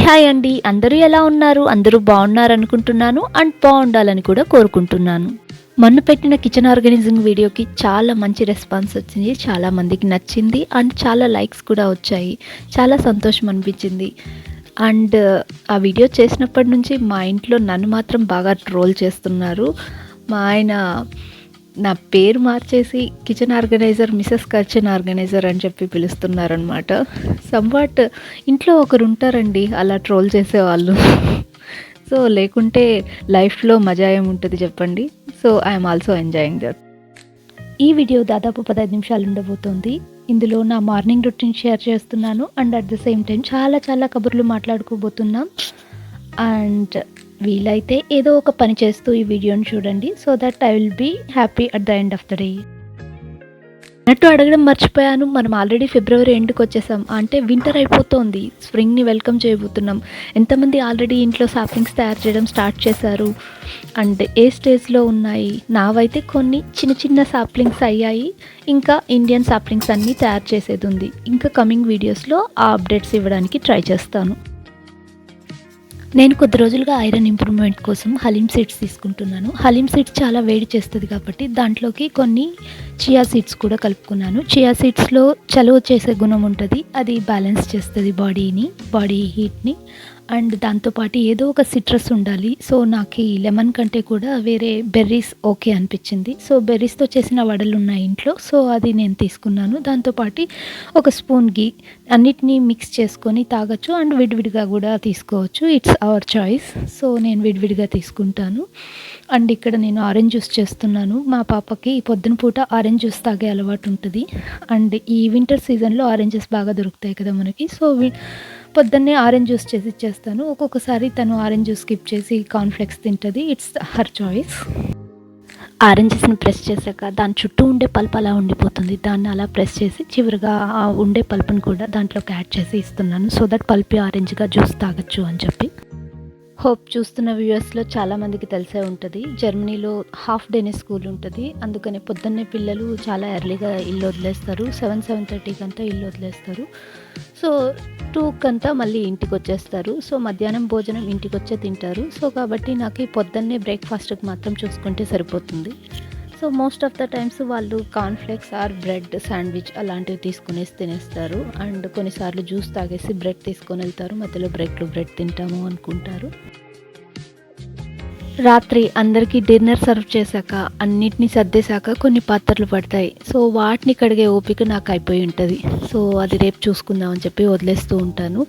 Hi అండి. అందరూ ఎలా ఉన్నారు? అందరూ బాగున్నారనుకుంటున్నాను అండ్ బాగుండాలని కూడా కోరుకుంటున్నాను. మొన్న పెట్టిన కిచెన్ ఆర్గనైజింగ్ వీడియోకి చాలా మంచి రెస్పాన్స్ వచ్చింది. చాలా మందికి నచ్చింది అండ్ చాలా లైక్స్ కూడా వచ్చాయి. చాలా సంతోషం అనిపించింది. అండ్ ఆ వీడియో చేసినప్పటి నుంచి మా ఇంట్లో నన్ను మాత్రం బాగా ట్రోల్ చేస్తున్నారు. మా ఆయన నా పేరు మార్చేసి kitchen organiser Mrs kitchen organiser అని చెప్పి పిలుస్తున్నారనమాట. సంవాట్ ఇంట్లో ఒకరు ఉంటారండి అలా ట్రోల్ చేసేవాళ్ళు. సో లేకుంటే లైఫ్లో మజా ఏముంటుంది చెప్పండి. So I'm also enjoying that. ఈ వీడియో దాదాపు 15 నిమిషాలు ఉండబోతోంది. ఇందులో నా మార్నింగ్ రొటీన్ షేర్ చేస్తున్నాను and at the same time చాలా కబుర్లు మాట్లాడుకోబోతున్నాం. అండ్ వీలైతే ఏదో ఒక పని చేస్తూ ఈ వీడియోని చూడండి. So that I will be happy at the end of the day. అన్నట్టు అడగడం మర్చిపోయాను. మనం ఆల్రెడీ ఫిబ్రవరి ఎండ్కి వచ్చేసాం. అంటే వింటర్ అయిపోతుంది. స్ప్రింగ్ని వెల్కమ్ చేయబోతున్నాం. ఎంతమంది ఆల్రెడీ ఇంట్లో సాప్లింగ్స్ తయారు చేయడం స్టార్ట్ చేశారు అండ్ ఏ స్టేజ్లో ఉన్నాయి? నావైతే కొన్ని చిన్న సాప్లింగ్స్ అయ్యాయి. ఇంకా ఇండియన్ సాప్లింగ్స్ అన్నీ తయారు చేసేది ఉంది. ఇంకా కమింగ్ వీడియోస్లో ఆ అప్డేట్స్ ఇవ్వడానికి ట్రై చేస్తాను. నేను కొద్ది రోజులుగా ఐరన్ ఇంప్రూవ్మెంట్ కోసం హలీమ్ సీడ్స్ తీసుకుంటున్నాను. హలీమ్ సీడ్స్ చాలా వేడి చేస్తుంది కాబట్టి దాంట్లోకి కొన్ని చియా సీడ్స్ కూడా కలుపుకున్నాను. చియా సీడ్స్లో చలువ చేసే గుణం ఉంటుంది. అది బ్యాలెన్స్ చేస్తుంది బాడీ హీట్ని. అండ్ దాంతోపాటు ఏదో ఒక సిట్రస్ ఉండాలి. సో నాకు ఈ లెమన్ కంటే కూడా వేరే బెర్రీస్ ఓకే అనిపించింది. సో బెర్రీస్తో చేసిన వడలు ఉన్నాయి ఇంట్లో. సో అది నేను తీసుకున్నాను. దాంతోపాటు ఒక స్పూన్ గీ అన్నిటినీ మిక్స్ చేసుకొని తాగొచ్చు అండ్ విడివిడిగా కూడా తీసుకోవచ్చు. It's our choice. సో నేను విడివిడిగా తీసుకుంటాను. అండ్ ఇక్కడ నేను ఆరెంజ్ జ్యూస్ చేస్తున్నాను. మా పాపకి పొద్దున పూట ఆరెంజ్ జ్యూస్ తాగే అలవాటు ఉంటుంది. అండ్ ఈ వింటర్ సీజన్లో ఆరెంజెస్ బాగా దొరుకుతాయి కదా మనకి. సో పొద్దున్నే ఆరెంజ్ జ్యూస్ చేసి ఇచ్చేస్తాను. ఒక్కొక్కసారి తను ఆరెంజ్ జ్యూస్ స్కిప్ చేసి కార్న్ఫ్లెక్స్ తింటుంది. It's her choice. ఆరెంజెస్ని ప్రెస్ చేశాక దాని చుట్టూ ఉండే పల్ప్ అలా ఉండిపోతుంది. దాన్ని అలా ప్రెస్ చేసి చివరిగా ఆ ఉండే పల్ప్ని కూడా దాంట్లోకి యాడ్ చేసి ఇస్తున్నాను. సో దట్ పల్పీ ఆరెంజ్గా జ్యూస్ తాగొచ్చు అని చెప్పి. హోప్ చూస్తున్న వ్యూవర్స్లో చాలామందికి తెలిసే ఉంటుంది. జర్మనీలో హాఫ్ డేనే స్కూల్ ఉంటుంది. అందుకని పొద్దున్నే పిల్లలు చాలా ఎర్లీగా ఇల్లు వదిలేస్తారు. 7:30కి అంతా ఇల్లు వదిలేస్తారు. సో 2కంతా మళ్ళీ ఇంటికి వచ్చేస్తారు. సో మధ్యాహ్నం భోజనం ఇంటికి వచ్చే తింటారు. సో కాబట్టి నాకు ఈ పొద్దున్నే బ్రేక్ఫాస్ట్కి మాత్రం చూసుకుంటే సరిపోతుంది. So most of the times వాళ్ళు కార్న్ఫ్లెక్స్ ఆర్ బ్రెడ్ శాండ్విచ్ అలాంటివి తీసుకునేసి తినేస్తారు. అండ్ కొన్నిసార్లు జ్యూస్ తాగేసి బ్రెడ్ తీసుకొని వెళ్తారు. మధ్యలో బ్రెడ్ తింటాము అనుకుంటారు. రాత్రి అందరికీ డిన్నర్ సర్వ్ చేశాక అన్నిటినీ సర్దేశాక కొన్ని పాత్రలు పడతాయి. సో వాటిని కడిగే ఓపిక నాకు అయిపోయి ఉంటుంది. సో అది రేపు చూసుకుందామని చెప్పి వదిలేస్తూ ఉంటాను.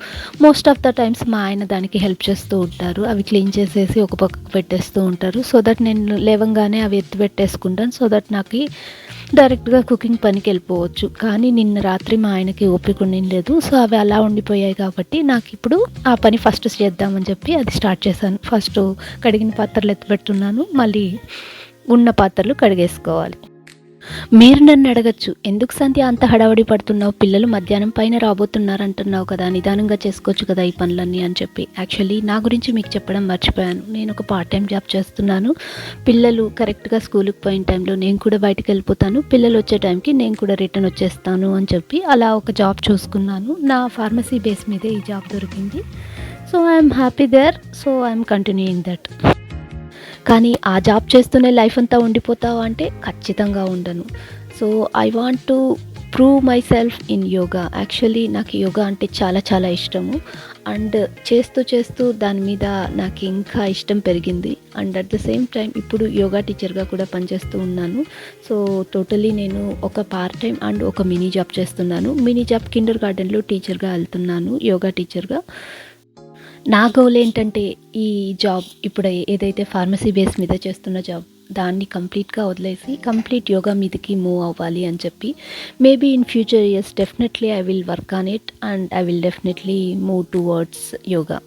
మోస్ట్ ఆఫ్ ద టైమ్స్ మా ఆయన దానికి హెల్ప్ చేస్తూ ఉంటారు. అవి క్లీన్ చేసేసి ఒక పక్కకు పెట్టేస్తూ ఉంటారు. సో దట్ నేను లేవంగానే అవి ఎత్తి పెట్టేసుకుంటాను. సో దట్ నాకు డైరెక్ట్గా కుకింగ్ పనికి వెళ్ళిపోవచ్చు. కానీ నిన్న రాత్రి మా ఆయనకి ఓపిక ఉండలేదు. సో అవి అలా ఉండిపోయాయి కాబట్టి నాకు ఇప్పుడు ఆ పని ఫస్ట్ చేద్దామని చెప్పి అది స్టార్ట్ చేశాను. ఫస్ట్ కడిగిన పాత్రలు ఎత్తిపెట్టున్నాను. మళ్ళీ ఉన్న పాత్రలు కడిగేసుకోవాలి. మీరు నన్ను అడగచ్చు, ఎందుకు సంధ్య అంత హడావడి పడుతున్నావు? పిల్లలు మధ్యాహ్నం పైన రాబోతున్నారు అంటున్నావు కదా, నిదానంగా చేసుకోవచ్చు కదా ఈ పనులన్నీ అని చెప్పి. యాక్చువల్లీ నా గురించి మీకు చెప్పడం మర్చిపోయాను. నేను ఒక పార్ట్ టైం జాబ్ చేస్తున్నాను. పిల్లలు కరెక్ట్గా స్కూల్కి పోయిన టైంలో నేను కూడా బయటకు వెళ్ళిపోతాను. పిల్లలు వచ్చే టైంకి నేను కూడా రిటర్న్ వచ్చేస్తాను అని చెప్పి అలా ఒక జాబ్ చూసుకున్నాను. నా ఫార్మసీ బేస్ మీదే ఈ జాబ్ దొరికింది. So I'm happy there. So I'm continuing that. కానీ ఆ జాబ్ చేస్తూనే లైఫ్ అంతా ఉండిపోతావా అంటే ఖచ్చితంగా ఉండను. So I want to prove my self in yoga. Actually నాకు యోగా అంటే చాలా ఇష్టము. అండ్ చేస్తూ దాని మీద నాకు ఇంకా ఇష్టం పెరిగింది. And at the same time ఇప్పుడు యోగా టీచర్గా కూడా పనిచేస్తూ ఉన్నాను. సో టోటలీ నేను ఒక పార్ట్ టైం అండ్ ఒక మినీ జాబ్ చేస్తున్నాను. మినీ జాబ్ కిండర్ గార్డెన్లో టీచర్గా వెళ్తున్నాను, యోగా టీచర్గా. నా గోల్ ఏంటంటే ఈ జాబ్ ఇప్పుడు ఏదైతే ఫార్మసీ బేస్ మీద చేస్తున్న జాబ్ దాన్ని కంప్లీట్గా వదిలేసి కంప్లీట్ యోగా మీదకి మూవ్ అవ్వాలి అని చెప్పి. Maybe in future years definitely I will work on it and I will definitely move towards yoga.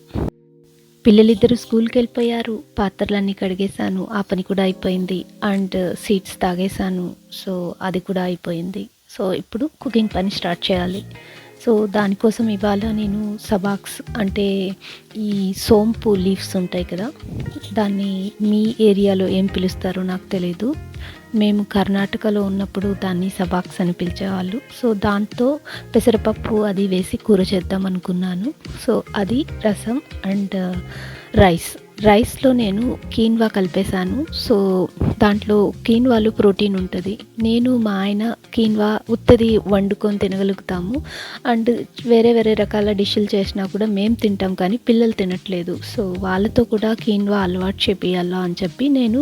పిల్లలిద్దరూ స్కూల్కి వెళ్ళిపోయారు. పాత్రలన్నీ కడిగేశాను, ఆ పని కూడా అయిపోయింది. అండ్ సీడ్స్ తాగేశాను, సో అది కూడా అయిపోయింది. సో ఇప్పుడు కుకింగ్ పని స్టార్ట్ చేయాలి. సో దానికోసం ఇవాళ నేను సబాక్స్ అంటే ఈ సోంపు లీవ్స్ ఉంటాయి కదా, దాన్ని మీ ఏరియాలో ఏం పిలుస్తారో నాకు తెలీదు. మేము కర్ణాటకలో ఉన్నప్పుడు దాన్ని సబాక్స్ అని పిలిచేవాళ్ళు. సో దాంతో పెసరపప్పు అది వేసి కూర చేద్దాం అనుకున్నాను. సో అది రసం అండ్ రైస్లో నేను కీన్వా కలిపేశాను. సో దాంట్లో కీన్వాలో ప్రోటీన్ ఉంటుంది. నేను మా ఆయన కీన్వా ఉత్తది వండుకొని తినగలుగుతాము. అండ్ వేరే వేరే రకాల డిష్లు చేసినా కూడా మేము తింటాం, కానీ పిల్లలు తినట్లేదు. సో వాళ్ళతో కూడా కీన్వా అలవాటు చేపియాలా అని చెప్పి నేను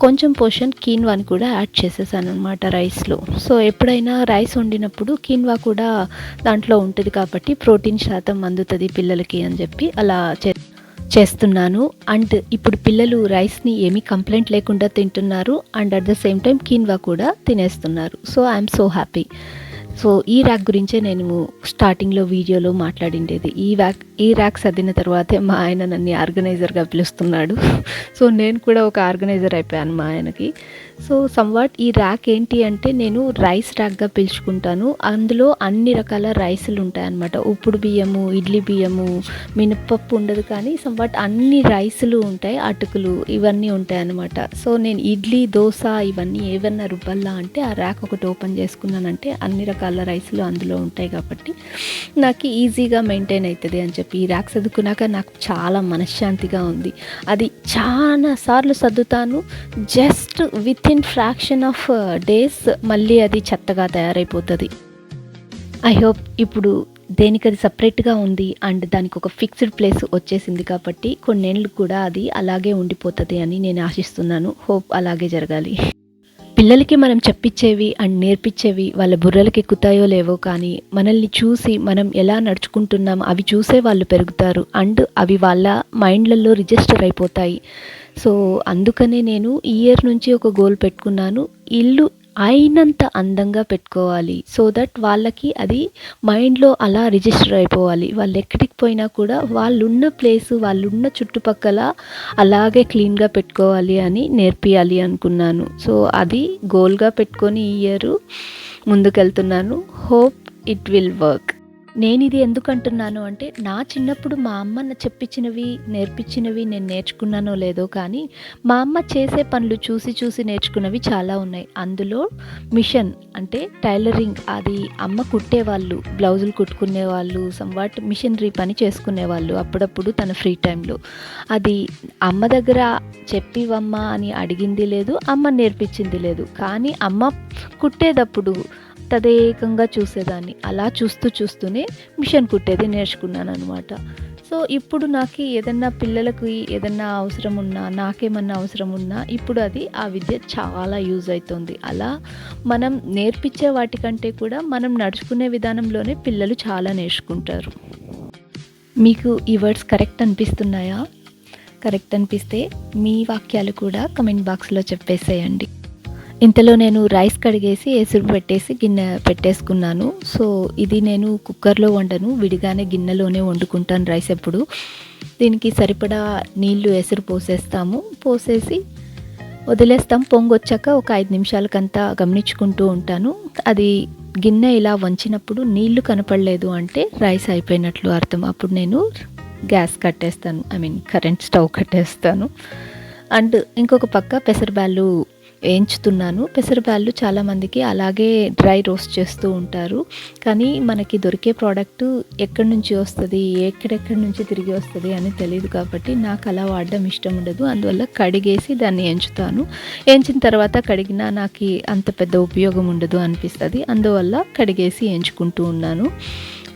కొంచెం పోర్షన్ కీన్వాని కూడా యాడ్ చేసేసాను అనమాట రైస్లో. సో ఎప్పుడైనా రైస్ వండినప్పుడు కీన్వా కూడా దాంట్లో ఉంటుంది కాబట్టి ప్రోటీన్ శాతం అందుతుంది పిల్లలకి అని చెప్పి అలా చేస్తున్నాను. అండ్ ఇప్పుడు పిల్లలు రైస్ని ఏమీ కంప్లైంట్ లేకుండా తింటున్నారు. And at the same time quinoa కూడా తినేస్తున్నారు. So I'm so happy. So ఈ ర్యాక్ గురించే నేను స్టార్టింగ్లో వీడియోలో మాట్లాడిండేది. ఈ ర్యాక్ సర్దిన తర్వాతే మా ఆయన నన్ను ఆర్గనైజర్గా పిలుస్తున్నాడు. సో నేను కూడా ఒక ఆర్గనైజర్ అయిపోయాను మా ఆయనకి. సో సమ్వాట్ ఈ ర్యాక్ ఏంటి అంటే నేను రైస్ ర్యాక్గా పిలుచుకుంటాను. అందులో అన్ని రకాల రైసులు ఉంటాయన్నమాట. ఉప్పుడు బియ్యము, ఇడ్లీ బియ్యము, మినపప్పు ఉండదు, కానీ సమ్వాట్ అన్ని రైసులు ఉంటాయి, అటుకులు ఇవన్నీ ఉంటాయన్నమాట. సో నేను ఇడ్లీ, దోశ ఇవన్నీ ఏవన్నా రుబ్బల్లా అంటే ఆ ర్యాక్ ఒకటి ఓపెన్ చేసుకున్నానంటే అన్ని రకాల రైసులు అందులో ఉంటాయి కాబట్టి నాకు ఈజీగా మెయింటైన్ అవుతుంది అని చెప్పి ఈ ర్యాక్ సర్దుకున్నాక నాకు చాలా మనశ్శాంతిగా ఉంది. అది చాలా సార్లు సర్దుతాను, just within fraction of days మళ్ళీ అది చెత్తగా తయారైపోతుంది. ఐ హోప్ ఇప్పుడు దేనికి అది సపరేట్గా ఉంది అండ్ దానికి ఒక ఫిక్స్డ్ ప్లేస్ వచ్చేసింది కాబట్టి కొన్నేళ్ళు కూడా అది అలాగే ఉండిపోతుంది అని నేను ఆశిస్తున్నాను. హోప్ అలాగే జరగాలి. పిల్లలకి మనం చెప్పించేవి అండ్ నేర్పించేవి వాళ్ళ బుర్రలకి ఎక్కుతాయో లేవో, కానీ మనల్ని చూసి మనం ఎలా నడుచుకుంటున్నాం అవి చూసే వాళ్ళు పెరుగుతారు అండ్ అవి వాళ్ళ మైండ్లలో రిజిస్టర్ అయిపోతాయి. సో అందుకనే నేను ఈ ఇయర్ నుంచి ఒక గోల్ పెట్టుకున్నాను, ఇల్లు అయినంత అందంగా పెట్టుకోవాలి. సో దట్ వాళ్ళకి అది మైండ్లో అలా రిజిస్టర్ అయిపోవాలి. వాళ్ళు ఎక్కడికి పోయినా కూడా వాళ్ళున్న ప్లేసు, వాళ్ళున్న చుట్టుపక్కల అలాగే క్లీన్గా పెట్టుకోవాలి అని నేర్పియాలి అనుకున్నాను. సో అది గోల్గా పెట్టుకొని ఈ ఇయర్ ముందుకెళ్తున్నాను. Hope it will work. నేను ఇది ఎందుకు అంటున్నాను అంటే నా చిన్నప్పుడు మా అమ్మ చెప్పించినవి నేర్పించినవి నేను నేర్చుకున్నానో లేదో, కానీ మా అమ్మ చేసే పనులు చూసి చూసి నేర్చుకున్నవి చాలా ఉన్నాయి. అందులో మిషన్ అంటే టైలరింగ్, అది అమ్మ కుట్టేవాళ్ళు, బ్లౌజులు కుట్టుకునేవాళ్ళు, సమ్వాట్ మిషనరీ పని చేసుకునేవాళ్ళు అప్పుడప్పుడు తన ఫ్రీ టైంలో. అది అమ్మ దగ్గర చెప్పివమ్మ అని అడిగింది లేదు, అమ్మ నేర్పించింది లేదు, కానీ అమ్మ కుట్టేటప్పుడు తదేకంగా చూసేదాన్ని. అలా చూస్తూనే మిషన్ కుట్టేది నేర్చుకున్నాను అనమాట. సో ఇప్పుడు నాకు ఏదన్నా పిల్లలకి ఏదన్నా అవసరం ఉన్నా, నాకేమన్నా అవసరం ఉన్నా ఇప్పుడు అది ఆ విద్య చాలా యూజ్ అవుతుంది. అలా మనం నేర్పించే వాటికంటే కూడా మనం నడుచుకునే విధానంలోనే పిల్లలు చాలా నేర్చుకుంటారు. మీకు ఈ వర్డ్స్ కరెక్ట్ అనిపిస్తున్నాయా? కరెక్ట్ అనిపిస్తే మీ వాక్యాలు కూడా కమెంట్ బాక్స్లో చెప్పేసేయండి. ఇంతలో నేను రైస్ కడిగేసి ఎసురు పెట్టేసి గిన్నె పెట్టేసుకున్నాను. సో ఇది నేను కుక్కర్లో వండను, విడిగానే గిన్నెలోనే వండుకుంటాను రైస్ ఎప్పుడు. దీనికి సరిపడా నీళ్లు ఎసురు పోసేసి వదిలేస్తాం. పొంగొచ్చాక ఒక 5 నిమిషాలకంతా గమనించుకుంటూ ఉంటాను. అది గిన్నె ఇలా వంచినప్పుడు నీళ్లు కనపడలేదు అంటే రైస్ అయిపోయినట్లు అర్థం. అప్పుడు నేను గ్యాస్ కట్టేస్తాను, కరెంట్ స్టవ్ కట్టేస్తాను. అండ్ ఇంకొక పక్క పెసరబ్యాళ్ళు వేయించుతున్నాను. పెసరబ్యాళ్ళు చాలామందికి అలాగే డ్రై రోస్ట్ చేస్తూ ఉంటారు, కానీ మనకి దొరికే ప్రోడక్ట్ ఎక్కడి నుంచి వస్తుంది, ఎక్కడెక్కడి నుంచి తిరిగి వస్తుంది అని తెలియదు కాబట్టి నాకు అలా వాడడం ఇష్టం ఉండదు. అందువల్ల కడిగేసి దాన్ని ఎంచుతాను. ఎంచిన తర్వాత కడిగినా నాకు అంత పెద్ద ఉపయోగం ఉండదు అనిపిస్తుంది. అందువల్ల కడిగేసి ఎంచుకుంటూ ఉన్నాను.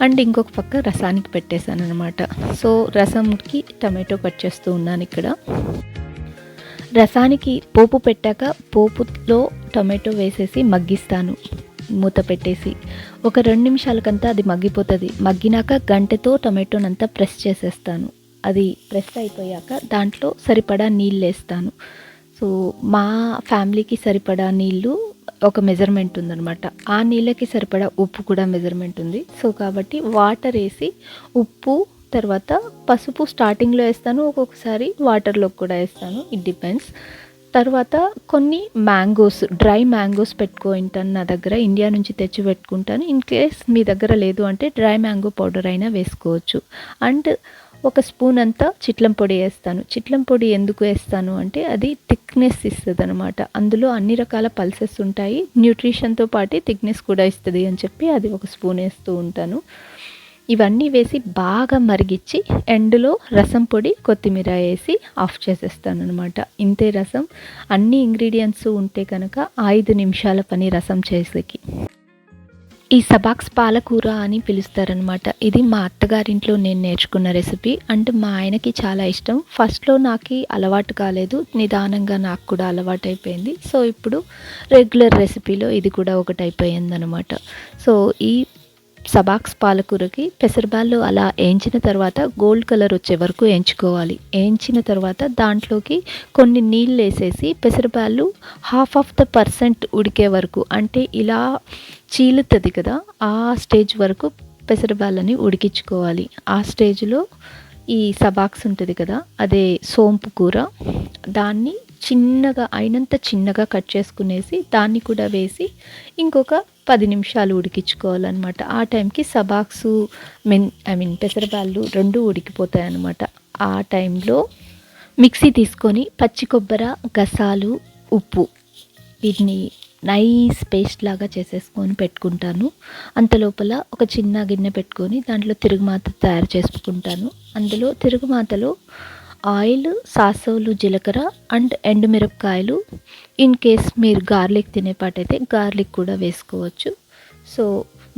అండ్ ఇంకొక పక్క రసానికి పెట్టేశాను అనమాట. సో రసంకి టమాటో కట్ చేస్తూ ఉన్నాను ఇక్కడ. రసానికి పోపు పెట్టాక పోపులో టొమాటో వేసేసి మగ్గిస్తాను మూత పెట్టేసి. ఒక 2 నిమిషాలకంతా అది మగ్గిపోతుంది. మగ్గినాక గంటెతో టొమాటోనంతా ప్రెస్ చేసేస్తాను. అది ప్రెస్ అయిపోయాక దాంట్లో సరిపడా నీళ్ళు వేస్తాను. సో మా ఫ్యామిలీకి సరిపడా నీళ్ళు ఒక మెజర్మెంట్ ఉందన్నమాట. ఆ నీళ్ళకి సరిపడా ఉప్పు కూడా మెజర్మెంట్ ఉంది. సో కాబట్టి వాటర్ వేసి ఉప్పు తర్వాత పసుపు స్టార్టింగ్లో వేస్తాను, ఒక్కొక్కసారి వాటర్లో కూడా వేస్తాను, ఇట్ డిపెండ్స్. తర్వాత కొన్ని మ్యాంగోస్, డ్రై మ్యాంగోస్ పెట్టుకుంటాను నా దగ్గర, ఇండియా నుంచి తెచ్చి పెట్టుకుంటాను. ఇన్ కేస్ మీ దగ్గర లేదు అంటే డ్రై మ్యాంగో పౌడర్ అయినా వేసుకోవచ్చు. అండ్ ఒక స్పూన్ అంతా చిట్లం పొడి వేస్తాను. చిట్లం పొడి ఎందుకు వేస్తాను అంటే అది థిక్నెస్ ఇస్తుంది అనమాట. అందులో అన్ని రకాల పల్సెస్ ఉంటాయి, న్యూట్రిషన్తో పాటు థిక్నెస్ కూడా ఇస్తుంది అని చెప్పి అది ఒక స్పూన్ వేస్తూ ఉంటాను. ఇవన్నీ వేసి బాగా మరిగించి ఎండులో రసం పొడి, కొత్తిమీర వేసి ఆఫ్ చేసేస్తాను అనమాట. ఇంతే రసం. అన్ని ఇంగ్రీడియంట్స్ ఉంటే కనుక 5 నిమిషాల పని రసం చేసేకి. ఈ సబాక్స్ పాలకూర అని పిలుస్తారనమాట. ఇది మా అత్తగారింట్లో నేను నేర్చుకున్న రెసిపీ. అండ్ మా ఆయనకి చాలా ఇష్టం. ఫస్ట్లో నాకు అలవాటు కాలేదు, నిదానంగా నాకు కూడా అలవాటు అయిపోయింది. సో ఇప్పుడు రెగ్యులర్ రెసిపీలో ఇది కూడా ఒకటి అయిపోయిందనమాట. సో ఈ సబాక్స్ పాలకూరకి పెసరబ్యాళ్ళు అలా వేయించిన తర్వాత గోల్డ్ కలర్ వచ్చే వరకు వేయించుకోవాలి. వేయించిన తర్వాత దాంట్లోకి కొన్ని నీళ్ళు వేసేసి పెసరబ్యాళ్ళు 50% ఉడికే వరకు, అంటే ఇలా చీలుతుంది కదా, ఆ స్టేజ్ వరకు పెసరబ్యాళ్ళని ఉడికించుకోవాలి. ఆ స్టేజ్లో ఈ సబాక్స్ ఉంటుంది కదా, అదే సోంపు కూర, దాన్ని అయినంత చిన్నగా కట్ చేసుకునేసి దాన్ని కూడా వేసి ఇంకొక 10 నిమిషాలు ఉడికించుకోవాలన్నమాట. ఆ టైంకి సబాక్సు పెసరబ్యాళ్ళు 2 ఉడికిపోతాయి అన్నమాట. ఆ టైంలో మిక్సీ తీసుకొని పచ్చి కొబ్బరి, గసాలు, ఉప్పు వీటిని నైస్ పేస్ట్ లాగా చేసేసుకొని పెట్టుకుంటాను. అంతలోపల ఒక చిన్న గిన్నె పెట్టుకొని దాంట్లో తిరుగుమాత తయారు చేసుకుంటాను. అందులో తిరుగుమాతలో ఆయిల్, సాసోలు, జీలకర్ర అండ్ ఎండుమిరపకాయలు, ఇన్ కేస్ మీరు గార్లిక్ తినేపాటైతే గార్లిక్ కూడా వేసుకోవచ్చు. సో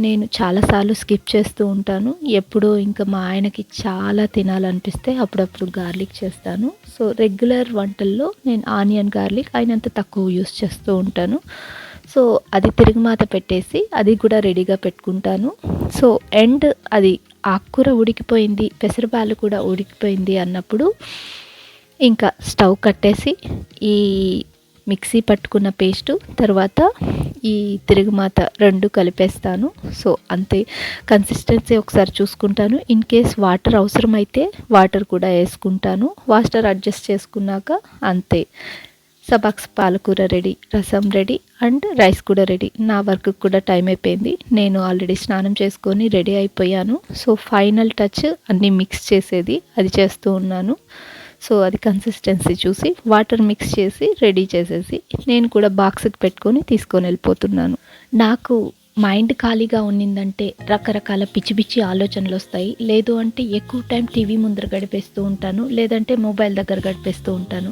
నేను చాలాసార్లు స్కిప్ చేస్తూ ఉంటాను. ఎప్పుడో ఇంకా మా ఆయనకి చాలా తినాలనిపిస్తే అప్పుడప్పుడు గార్లిక్ చేస్తాను. సో రెగ్యులర్ వంటల్లో నేను ఆనియన్, గార్లిక్ అయినంత తక్కువ యూస్ చేస్తూ ఉంటాను. సో అది తిరుగుమాత పెట్టేసి అది కూడా రెడీగా పెట్టుకుంటాను. సో అది ఆకుకూర ఉడికిపోయింది, పెసరబ్యాళ్ళు కూడా ఉడికిపోయింది అన్నప్పుడు ఇంకా స్టవ్ కట్టేసి ఈ మిక్సీ పట్టుకున్న పేస్టు తర్వాత ఈ తిరుగుమాత 2 కలిపేస్తాను. సో అంతే. కన్సిస్టెన్సీ ఒకసారి చూసుకుంటాను. ఇన్ కేస్ వాటర్ అవసరమైతే వాటర్ కూడా వేసుకుంటాను. వాటర్ అడ్జస్ట్ చేసుకున్నాక అంతే. సబాక్స్ పాలకూర రెడీ, రసం రెడీ అండ్ రైస్ కూడా రెడీ. నా వర్క్ కూడా టైం అయిపోయింది. నేను ఆల్రెడీ స్నానం చేసుకొని రెడీ అయిపోయాను. సో ఫైనల్ టచ్ అన్నీ మిక్స్ చేసేది అది చేస్తూ ఉన్నాను. సో అది కన్సిస్టెన్సీ చూసి వాటర్ మిక్స్ చేసి రెడీ చేసేసి నేను కూడా బాక్స్కి పెట్టుకొని తీసుకొని వెళ్ళిపోతున్నాను. నాకు మైండ్ ఖాళీగా ఉన్నిందంటే రకరకాల పిచ్చి పిచ్చి ఆలోచనలు వస్తాయి. లేదు అంటే ఎక్కువ టైం టీవీ ముందర గడిపేస్తూ ఉంటాను, లేదంటే మొబైల్ దగ్గర గడిపేస్తూ ఉంటాను.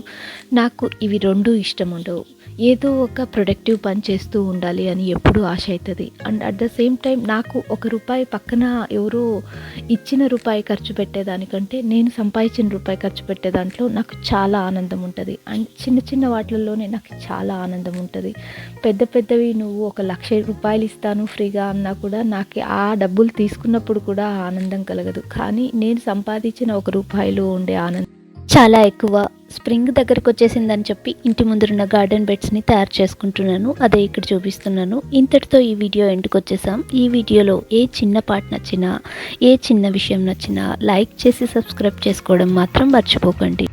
నాకు ఇవి 2 ఇష్టం ఉండవు. ఏదో ఒక ప్రొడక్టివ్ పని చేస్తూ ఉండాలి అని ఎప్పుడూ ఆశ అవుతుంది. And at the same time నాకు ₹1 పక్కన ఎవరో ఇచ్చిన రూపాయి ఖర్చు పెట్టేదానికంటే నేను సంపాదించిన రూపాయి ఖర్చు పెట్టే దాంట్లో నాకు చాలా ఆనందం ఉంటుంది. అండ్ చిన్న చిన్న వాటిల్లోనే నాకు చాలా ఆనందం ఉంటుంది. పెద్దవి నువ్వు ₹1,00,000 ఇస్తాను ఫ్రీగా అన్నా కూడా నాకు ఆ డబ్బులు తీసుకున్నప్పుడు కూడా ఆనందం కలగదు. కానీ నేను సంపాదించిన ₹1లో ఉండే ఆనందం చాలా ఎక్కువ. స్ప్రింగ్ దగ్గరకు వచ్చేసిందని చెప్పి ఇంటి ముందున్న గార్డెన్ బెడ్స్ని తయారు చేసుకుంటున్నాను. అదే ఇక్కడ చూపిస్తున్నాను. ఇంతటితో ఈ వీడియో ఎండ్కి వచ్చేసాం. ఈ వీడియోలో ఏ చిన్న పార్ట్ నచ్చినా, ఏ చిన్న విషయం నచ్చినా లైక్ చేసి సబ్స్క్రైబ్ చేసుకోవడం మాత్రం మర్చిపోకండి.